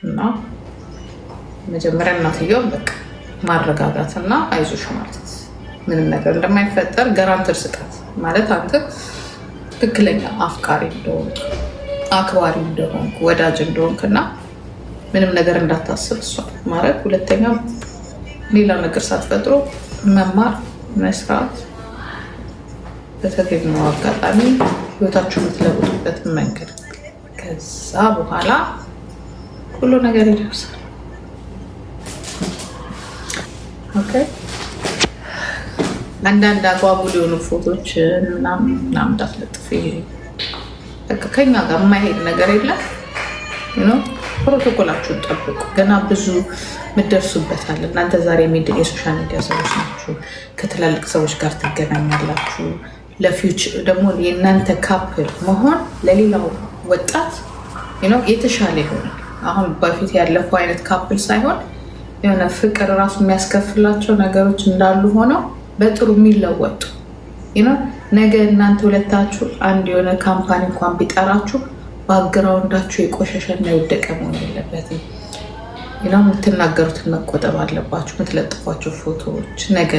እና መጀመሪያ እናትየው በቃ ማረጋጋትና አይዞሽ ማለት ምንም ነገር እንደማይፈጠር ጋራንትር ስጣት ማለት አንተ ትክክለኛ አፍቃሪ እንደሆንክ አክባሪ እንደሆንክ ወዳጅ እንደሆንክና ምንም ነገር እንዳታስብ እሷ ማለት ሁለተኛ ሌላ ነገር ሳትፈጥሮ መማር መስራት በተገኘው አጋጣሚ ህይወታችሁ የምትለውጡበት መንገድ ከዛ በኋላ ሁሉ ነገር ይደርሳል። ኦኬ አንዳንድ አጓጉል የሆኑ ፎቶች ምናምን እንዳትለጥፍ ከኛ ጋር የማይሄድ ነገር የለም። ፕሮቶኮላችሁን ጠብቁ። ገና ብዙ ምደርሱበታል። እናንተ ዛሬ የሶሻል ሚዲያ ሰዎች ናችሁ። ከትላልቅ ሰዎች ጋር ትገናኛላችሁ። ለፊውቸር ደግሞ የእናንተ ካፕል መሆን ለሌላው ወጣት የተሻለ ይሆናል። አሁን በፊት ያለፈው አይነት ካፕል ሳይሆን የሆነ ፍቅር ራሱ የሚያስከፍላቸው ነገሮች እንዳሉ ሆነው በጥሩ የሚለወጡ ነገ እናንተ ሁለታችሁ አንድ የሆነ ካምፓኒ እንኳን ቢጠራችሁ ባክግራውንዳችሁ የቆሸሸና የወደቀ መሆን የለበትም። የምትናገሩትን መቆጠብ አለባችሁ። የምትለጥፏቸው ፎቶዎች ነገ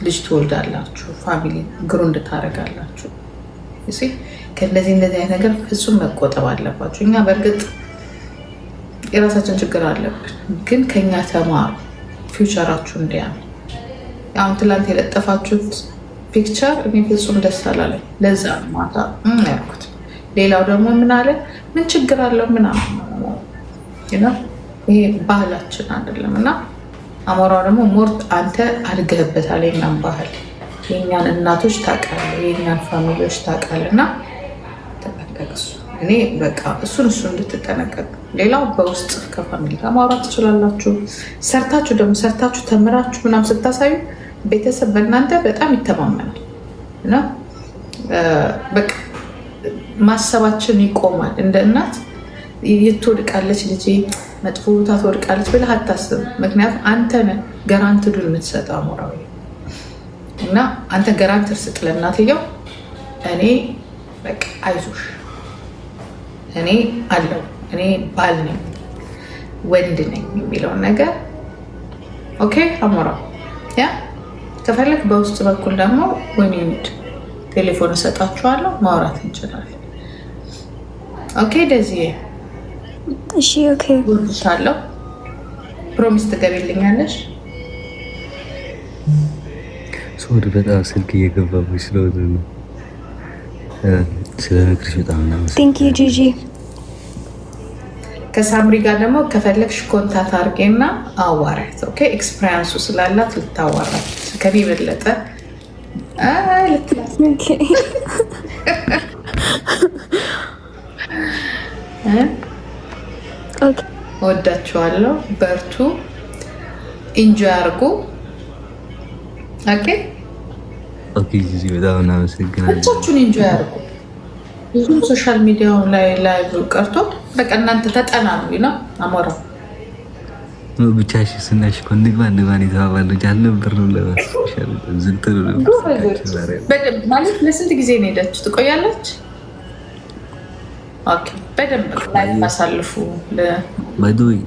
ልጅ ትወልዳላችሁ፣ ፋሚሊ ግሩ እንድታደርጋላችሁ። ከእንደዚህ አይነት ነገር ፍጹም መቆጠብ አለባችሁ። እኛ በእርግጥ የራሳችን ችግር አለብን፣ ግን ከኛ ተማሩ። ፊውቸራችሁ እንዲያምር። አሁን ትላንት የለጠፋችሁት ፒክቸር እኔ ፍጹም ደስ አላለኝ። ለዛ ማታ ያልኩት። ሌላው ደግሞ ምን አለ ምን ችግር አለው ምናምን፣ ይሄ ባህላችን አይደለም። እና አሞራው ደግሞ ሞርት አንተ አድገህበታል። የኛን ባህል የኛን እናቶች ታውቃለህ፣ የኛን ፋሚሊዎች ታውቃለህ። እና ተጠንቀቅ። እኔ በቃ እሱን እንድትጠነቀቅ። ሌላው በውስጥ ከፋሚሊ ጋር ማውራት ትችላላችሁ። ሰርታችሁ ተምራችሁ ምናምን ስታሳዩ ቤተሰብ በእናንተ በጣም ይተማመናል እና በቃ ማሰባችን ይቆማል። እንደ እናት ትወድቃለች ልጄ መጥፎ ቦታ ትወድቃለች ብለህ አታስብም። ምክንያቱም አንተ ነህ ገራንትዱን የምትሰጠው አሞራዊ እና አንተ ገራንትር ስጥ ለእናትየው። እኔ በቃ አይዞሽ፣ እኔ አለው፣ እኔ ባል ነኝ፣ ወንድ ነኝ የሚለውን ነገር ኦኬ አሞራው ያ ከፈለግ በውስጥ በኩል ደግሞ ወይኔድ ቴሌፎን እሰጣችኋለሁ፣ ማውራት እንችላለን። ኦኬ ደዚህ እሺ ኦኬ ወድሻለሁ። ፕሮሚስ ትገቢልኛለሽ? ሶድ በጣም ስልክ እየገባብኝ ስለሆነ ነው። ስለነግርሽ በጣም እናመሰግናለን። ቴንክ ዩ ጂጂ። ከሳምሪ ጋር ደግሞ ከፈለግሽ ኮንታክት አድርጌና አዋራት። ኦኬ ኤክስፒሪያንሱ ስላላት ልታዋራት ከኔ የበለጠ ወዳችኋለሁ። በርቱ፣ ኢንጆይ አድርጉ። ኦኬ ኦኬ ጂጂ በጣም እናመሰግናለን። ብቻችሁን ኢንጆይ አድርጉ። ብዙም ሶሻል ሚዲያውን ላይ ቀርቶ በቃ እናንተ ተጠናኑ ነው አሞራው ብቻሽ ስናሽ እኮ እንግባ የተባባለው አልነበር ነው ለማስሻል ዝንተሩ ማለት ለስንት ጊዜ ነው ሄዳችሁ ትቆያለች? ኦኬ በደንብ ላይ ማሳልፉ ባይ ዘ ዌይ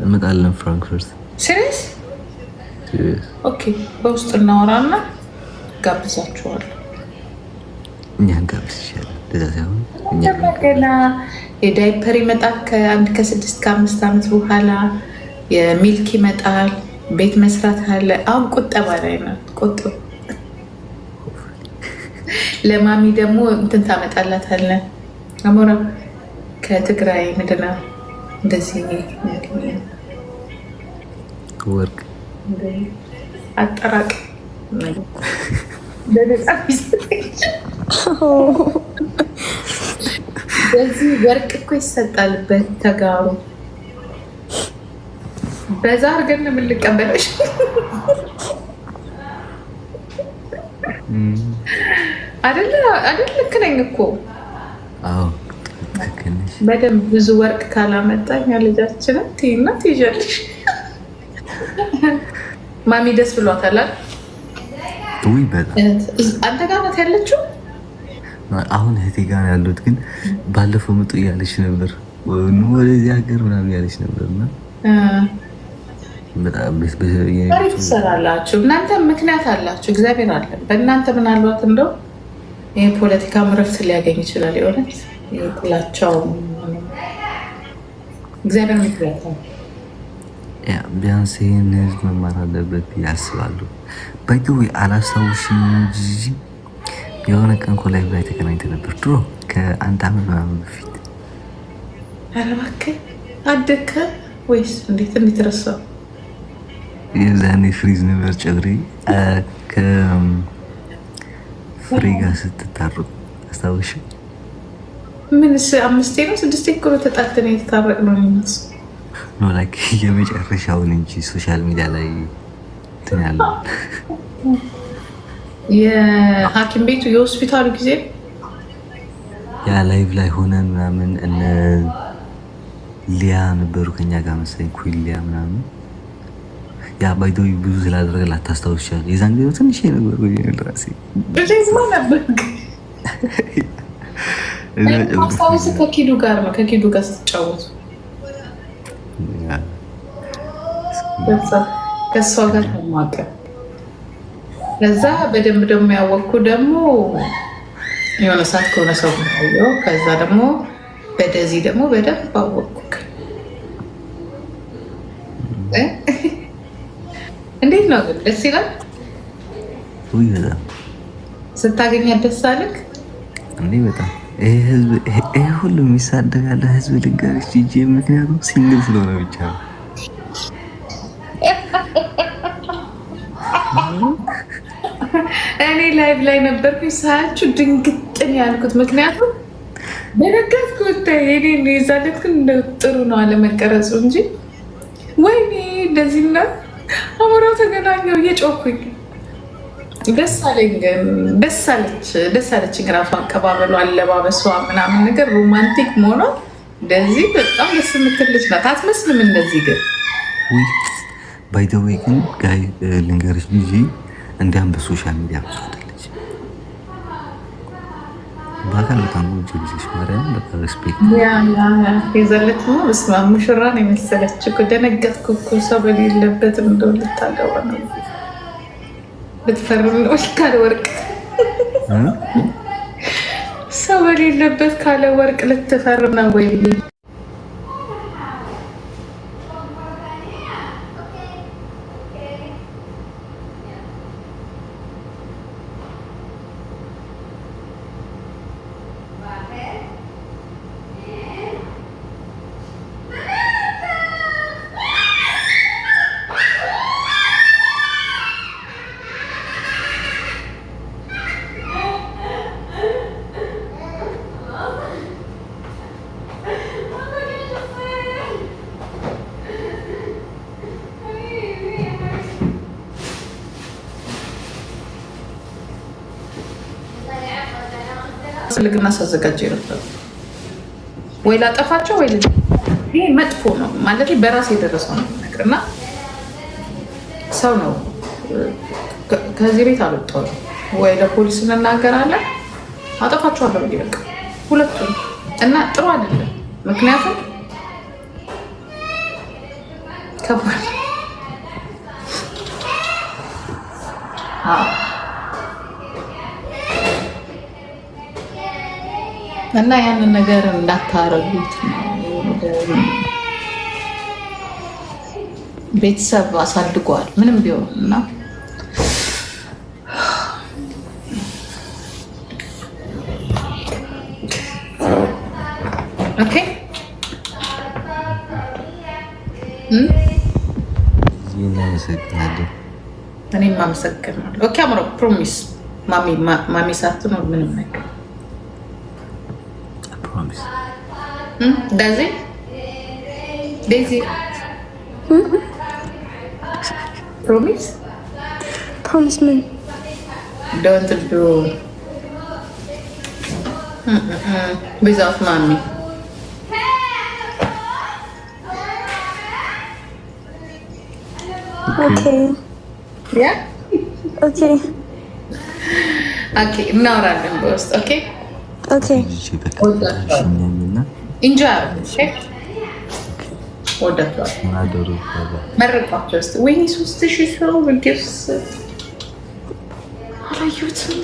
እመጣለን ፍራንክፈርት። ሲሪየስ? ኦኬ በውስጥ እናወራና ጋብዛችኋለሁ። እኛን ጋብዝ ይሻላል። እንደዛ ሳይሆን ገና የዳይፐር ይመጣል ከ6 ከ5 ዓመት በኋላ የሚልክ ይመጣል። ቤት መስራት አለ። አሁን ቁጠባ ላይ ነው። ቁጥብ ለማሚ ደግሞ እንትን ታመጣላታለህ። አሞራ ከትግራይ ምንድን ነው እንደዚህ ወርቅ አጠራቅ በዚህ ወርቅ እኮ ይሰጣል በተጋሩ በዛ አድርገን ነው የምንቀበለሽ። አይደል? ልክ ነኝ እኮ። አዎ በደንብ ብዙ ወርቅ ካላመጣኝ ልጃችንን ትይና ትይዣለሽ። ማሚ ደስ ብሏታል። አንተ ጋር ናት ያለችው? አሁን እህቴ ጋር ያሉት ግን ባለፈው ምጡ እያለች ነበር። ወደዚህ ሀገር ምናምን ያለች ነበርና በጣም ትሰራላችሁ እናንተ ምክንያት አላችሁ። እግዚአብሔር አለ በእናንተ። ምናልባት እንደው የፖለቲካ ምረፍት ሊያገኝ ይችላል። የሆነት ጥላቻው እግዚአብሔር ምክንያት ነው። ቢያንስ ይህን ህዝብ መማር አለበት ብዬ አስባለሁ። ባይተው አላስታውሽም እንጂ የሆነ ቀን ኮላይቭ ላይ ተገናኝተን ነበር ድሮ ከአንድ ዓመት ምናምን በፊት። ኧረ እባክህ አደግከ ወይስ እንዴት ረሳው? የዛኔ ፍሪዝ ነበር ጨጉሬ ከፍሬ ጋር ስትታረቁ አስታውሽ? ምንስ 5 ነው 6 እኮ ተጣልተን የተታረቅ ነው የሚመስለው ነው ላይክ የመጨረሻውን እንጂ ሶሻል ሚዲያ ላይ እንትን ያለው የሐኪም ቤቱ የሆስፒታሉ ጊዜ ያ ላይቭ ላይ ሆነን ምናምን እነ ሊያ ነበሩ ከኛ ጋር መሰለኝ ኩል ሊያ ምናምን ያ ባይዶይ ብዙ ስላደረገላት ታስታውሻል? የዛን ጊዜ ትንሽ ነበር ወይ ራሴ እዚህማ ነበር ታውስ ከኪዱ ጋር ነው ከኪዱ ጋር ስትጫወቱ ከሷ ጋር ተማቀ። ከዛ በደንብ ደግሞ ያወቅኩ ደግሞ የሆነ ሰዓት ከሆነ ሰው ነው። ከዛ ደግሞ በደዚህ ደግሞ በደንብ አወቅኩ። እንዴት ነው ግን ደስ ይላል? ወይ በጣም ስታገኛት ደስ አለክ እንዴ? በጣም ይሄ ህዝብ ይሄ ሁሉ የሚሳደብ ያለ ህዝብ ልንገርሽ ጂጂ፣ ምክንያቱም ሲንግል ስለሆነ ብቻ ነው። እኔ ላይቭ ላይ ነበርኩኝ ሳያችሁ ድንግጥን ያልኩት፣ ምክንያቱም በነገርኩት እኔ የዛለት ግን ጥሩ ነው አለመቀረጹ እንጂ ወይኔ እንደዚህና አሞራው ተገናኘው እየጮኩኝ ደስ አለኝ። ደስ አለችኝ ራሱ አቀባበሉ፣ አለባበሷ ምናምን ነገር ሮማንቲክ መሆኗ እንደዚህ በጣም ደስ የምትል ልጅ ናት። አትመስልም እንደዚህ ግን ባይ ዘ ዌይ ግን ጋይ ልንገርሽ ጂጂ እንዲያም በሶሻል ሚዲያ ብዙ አይደለች። በአካል በጣም ብዙ ልጅሽ ማርያም በጣም ሪስፔክት የዘለት ነው። በስመ አብ ሙሽራን የመሰለች እኮ ደነገጥኩ እኮ። ሰው በሌለበት እንደው ልታገባ ነው ልትፈርም ነው ካለ ወርቅ ሰው በሌለበት ካለ ወርቅ ልትፈርም ነው ወይ? ስልግና ሳዘጋጀ ነበር ወይ ላጠፋቸው ወይ ይሄ መጥፎ ነው ማለት በራስ የደረሰው ነው ነገር እና ሰው ነው ከዚህ ቤት አልወጣው ወይ ለፖሊስ እንናገራለን አጠፋቸዋለሁ ብዬ በቃ ሁለቱም እና ጥሩ አይደለም። ምክንያቱም ከባድ እና ያንን ነገር እንዳታረጉት ቤተሰብ አሳድጓል ምንም ቢሆን እና ኦኬ እኔም አመሰግናለሁ። ኦኬ አምሮ ፕሮሚስ ማሚ ሳትኖር ምንም ነገር Daisy? Daisy? Promise? Promise me. Don't do without mommy. Okay. Yeah? Okay. Okay, እናወራለን በውስጥ ኦኬ Okay. ኢንጆይ ወደቷል መረቋቸው ስ ወይኔ 3000 ሰው ግፍስ አላየሁትም።